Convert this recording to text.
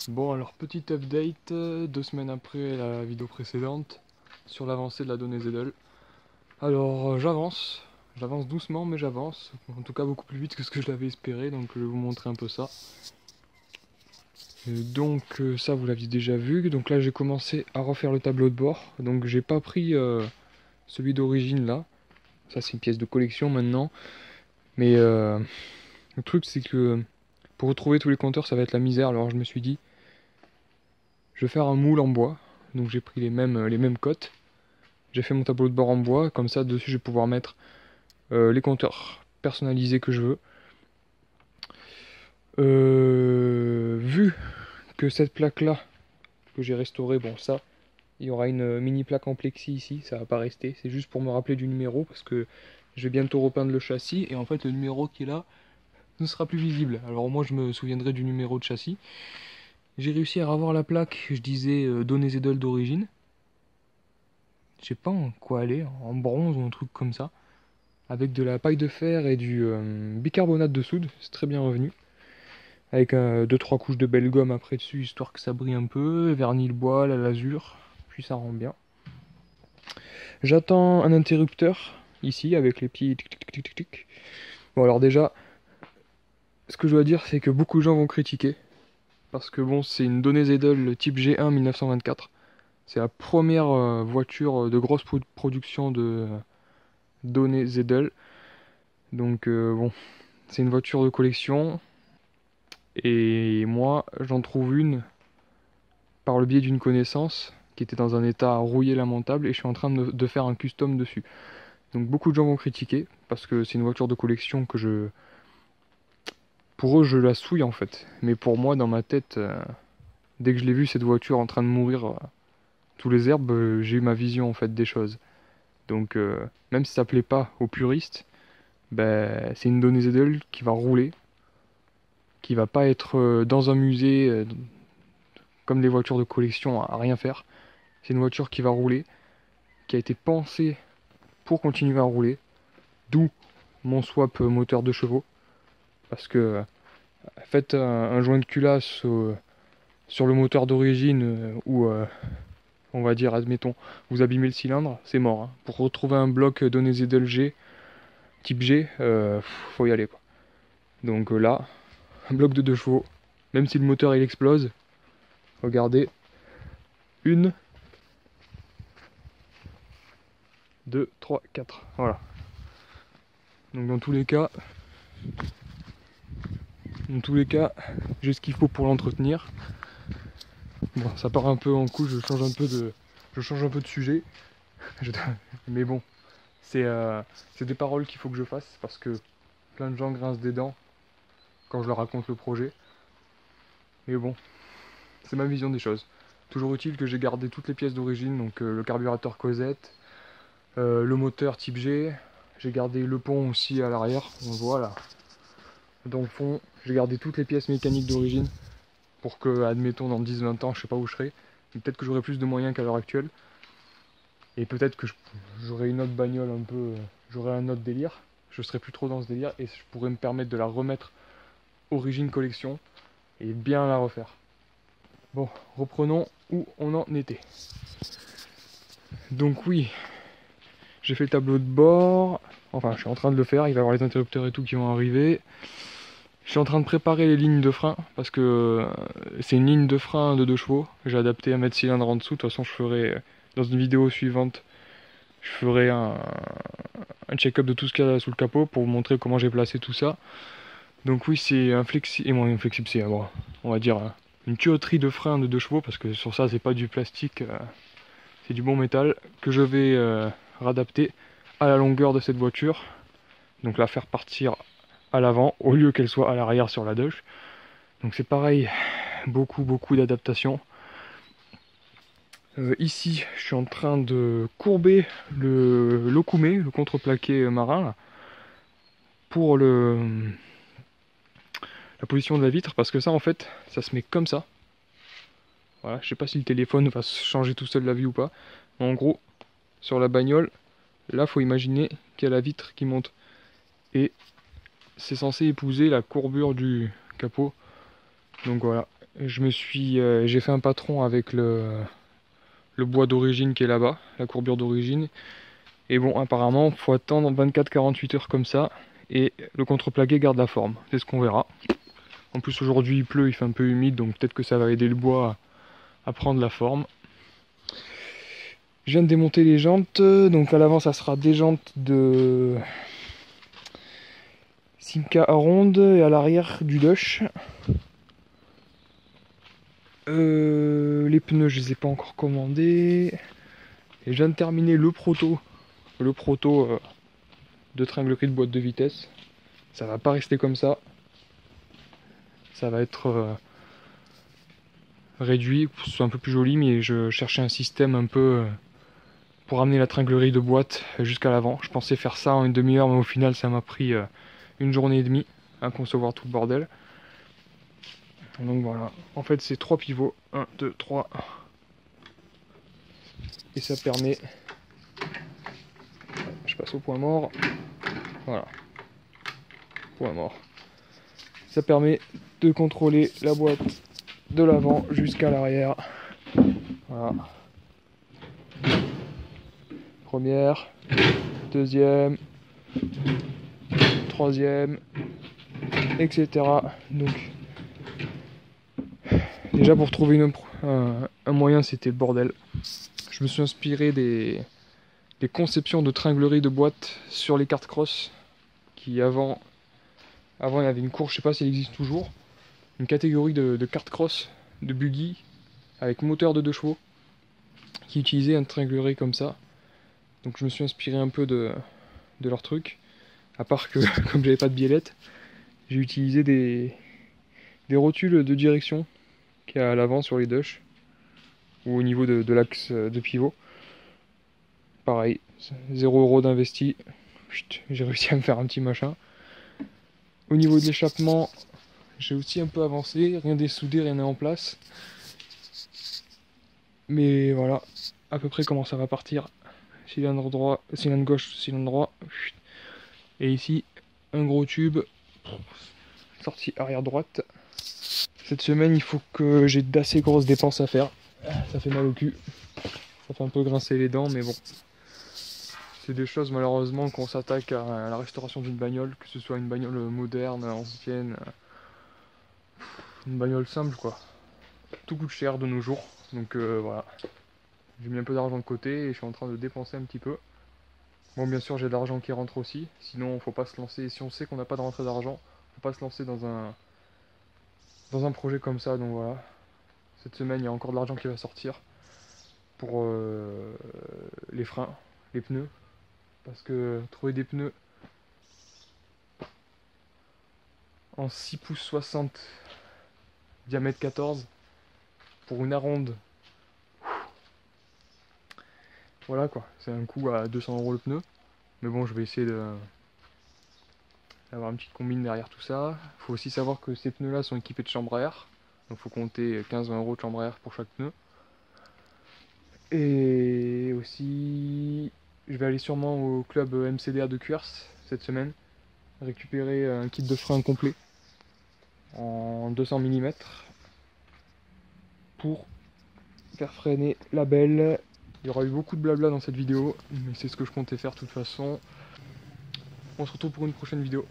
Bon alors petit update, 2 semaines après la vidéo précédente, sur l'avancée de la donnée Zeddle. Alors j'avance doucement mais j'avance, en tout cas beaucoup plus vite que ce que je l'avais espéré, donc je vais vous montrer un peu ça. Ça vous l'aviez déjà vu, donc là j'ai commencé à refaire le tableau de bord, donc j'ai pas pris celui d'origine là, ça c'est une pièce de collection maintenant, mais le truc c'est que pour retrouver tous les compteurs ça va être la misère, alors je me suis dit je vais faire un moule en bois, donc j'ai pris les mêmes cotes. J'ai fait mon tableau de bord en bois, comme ça dessus je vais pouvoir mettre les compteurs personnalisés que je veux. Vu que cette plaque là, que j'ai restaurée, bon ça, il y aura une mini plaque en plexi ici, ça va pas rester, c'est juste pour me rappeler du numéro, parce que je vais bientôt repeindre le châssis, et en fait le numéro qui est là ne sera plus visible. Alors moi je me souviendrai du numéro de châssis. J'ai réussi à revoir la plaque, je disais Données Zeddle d'origine. Je sais pas en quoi elle est, en bronze ou un truc comme ça. Avec de la paille de fer et du bicarbonate de soude, c'est très bien revenu. Avec 2-3 couches de belle gomme après dessus, histoire que ça brille un peu, vernis le bois, la lasure, puis ça rend bien. J'attends un interrupteur, ici, avec les petits tic tic tic tic tic. Bon alors déjà, ce que je dois dire, c'est que beaucoup de gens vont critiquer, parce que bon, c'est une donnée Zeddle type G1 1924. C'est la première voiture de grosse production de données Zeddle. Donc bon, c'est une voiture de collection. Et moi, j'en trouve une par le biais d'une connaissance qui était dans un état rouillé lamentable et je suis en train de faire un custom dessus. Donc beaucoup de gens vont critiquer parce que c'est une voiture de collection que je... Pour eux, je la souille en fait. Mais pour moi, dans ma tête, dès que je l'ai vue cette voiture en train de mourir tous les herbes, j'ai eu ma vision en fait des choses. Donc même si ça plaît pas aux puristes, ben, c'est une donnée Zeddle qui va rouler, qui va pas être dans un musée comme les voitures de collection à rien faire. C'est une voiture qui va rouler, qui a été pensée pour continuer à rouler, d'où mon swap moteur de chevaux. Parce que faites un joint de culasse sur le moteur d'origine ou on va dire, admettons, vous abîmez le cylindre, c'est mort. Hein. Pour retrouver un bloc donné Zeddle G, type G, faut y aller quoi. Donc là, un bloc de 2 chevaux, même si le moteur il explose, regardez, 1, 2, 3, 4, voilà. Donc dans tous les cas, j'ai ce qu'il faut pour l'entretenir. Bon, ça part un peu en couille, je change un peu de sujet. Mais bon, c'est des paroles qu'il faut que je fasse parce que plein de gens grincent des dents quand je leur raconte le projet. Mais bon, c'est ma vision des choses. Toujours utile que j'ai gardé toutes les pièces d'origine, donc le carburateur Cosette, le moteur type G, j'ai gardé le pont aussi à l'arrière, on le voit là. Dans le fond, j'ai gardé toutes les pièces mécaniques d'origine pour que, admettons, dans 10-20 ans, je sais pas où je serai. Peut-être que j'aurai plus de moyens qu'à l'heure actuelle. Et peut-être que j'aurai une autre bagnole un peu... j'aurai un autre délire. Je serai plus trop dans ce délire et je pourrais me permettre de la remettre origine collection et bien la refaire. Bon, reprenons où on en était. Donc oui, j'ai fait le tableau de bord. Enfin, je suis en train de le faire. Il va y avoir les interrupteurs et tout qui vont arriver. Je suis en train de préparer les lignes de frein parce que c'est une ligne de frein de 2 chevaux. J'ai adapté un mètre cylindre en dessous. De toute façon, je ferai dans une vidéo suivante, je ferai un check-up de tout ce qu'il y a sous le capot pour vous montrer comment j'ai placé tout ça. Donc oui, c'est un flexible, et bon, un flexible, c'est on va dire une tuyauterie de frein de 2 chevaux parce que sur ça, c'est pas du plastique, c'est du bon métal que je vais réadapter à la longueur de cette voiture. Donc la faire partir à l'avant au lieu qu'elle soit à l'arrière sur la Dodge. Donc c'est pareil, beaucoup d'adaptation. Ici, je suis en train de courber le locoumé, le contreplaqué marin, là, pour la position de la vitre, parce que ça, en fait, ça se met comme ça. Voilà, je sais pas si le téléphone va changer tout seul la vue ou pas. En gros, sur la bagnole, là, faut imaginer qu'il y a la vitre qui monte. Et c'est censé épouser la courbure du capot. Donc voilà, j'ai fait un patron avec le bois d'origine qui est là-bas, la courbure d'origine. Et bon, apparemment, faut attendre 24-48 heures comme ça, et le contreplaqué garde la forme. C'est ce qu'on verra. En plus, aujourd'hui, il pleut, il fait un peu humide, donc peut-être que ça va aider le bois à prendre la forme. Je viens de démonter les jantes, donc à l'avant, ça sera des jantes de Simca Aronde, et à l'arrière, du Dush. Les pneus, je les ai pas encore commandés. Et je viens de terminer le proto de tringlerie de boîte de vitesse. Ça va pas rester comme ça. Ça va être réduit pour que ce soit un peu plus joli, mais je cherchais un système un peu pour amener la tringlerie de boîte jusqu'à l'avant. Je pensais faire ça en une demi-heure, mais au final ça m'a pris une journée et demie à concevoir tout le bordel. Donc voilà, en fait c'est 3 pivots, 1, 2, 3. Et ça permet, je passe au point mort, voilà, point mort. Ça permet de contrôler la boîte de l'avant jusqu'à l'arrière. Voilà. Première, deuxième, troisième, etc. Donc déjà pour trouver un moyen, c'était le bordel. Je me suis inspiré des conceptions de tringlerie de boîte sur les cartes cross qui avant il y avait une course, je sais pas si elle existe toujours, une catégorie de cartes cross, de buggy avec moteur de 2 chevaux qui utilisait un tringlerie comme ça. Donc je me suis inspiré un peu de leur truc. À part que comme j'avais pas de biellette, j'ai utilisé des rotules de direction qu'il y a à l'avant sur les Dush ou au niveau de l'axe de pivot. Pareil, 0 € d'investi. J'ai réussi à me faire un petit machin. Au niveau de l'échappement, j'ai aussi un peu avancé, rien n'est soudé, rien n'est en place. Mais voilà, à peu près comment ça va partir. Cylindre droit, cylindre gauche, cylindre droit. Et ici, un gros tube, sortie arrière droite. Cette semaine, il faut que j'ai d'assez grosses dépenses à faire. Ça fait mal au cul. Ça fait un peu grincer les dents, mais bon. C'est des choses malheureusement qu'on s'attaque à la restauration d'une bagnole, que ce soit une bagnole moderne, ancienne, une bagnole simple quoi. Tout coûte cher de nos jours, donc voilà. J'ai mis un peu d'argent de côté et je suis en train de dépenser un petit peu. Bon bien sûr j'ai de l'argent qui rentre aussi, sinon faut pas se lancer, si on sait qu'on n'a pas de rentrée d'argent, faut pas se lancer dans un projet comme ça, donc voilà. Cette semaine il y a encore de l'argent qui va sortir pour les freins, les pneus. Parce que trouver des pneus en 6 pouces 60, diamètre 14, pour une Aronde, voilà quoi, c'est un coût à 200 € le pneu. Mais bon, je vais essayer d'avoir une petite combine derrière tout ça. Il faut aussi savoir que ces pneus là sont équipés de chambre à air, donc il faut compter 15-20 € de chambre à air pour chaque pneu. Et aussi, je vais aller sûrement au club MCDA de Cuers cette semaine, récupérer un kit de frein complet en 200 mm pour faire freiner la belle. Il y aura eu beaucoup de blabla dans cette vidéo, mais c'est ce que je comptais faire de toute façon. On se retrouve pour une prochaine vidéo.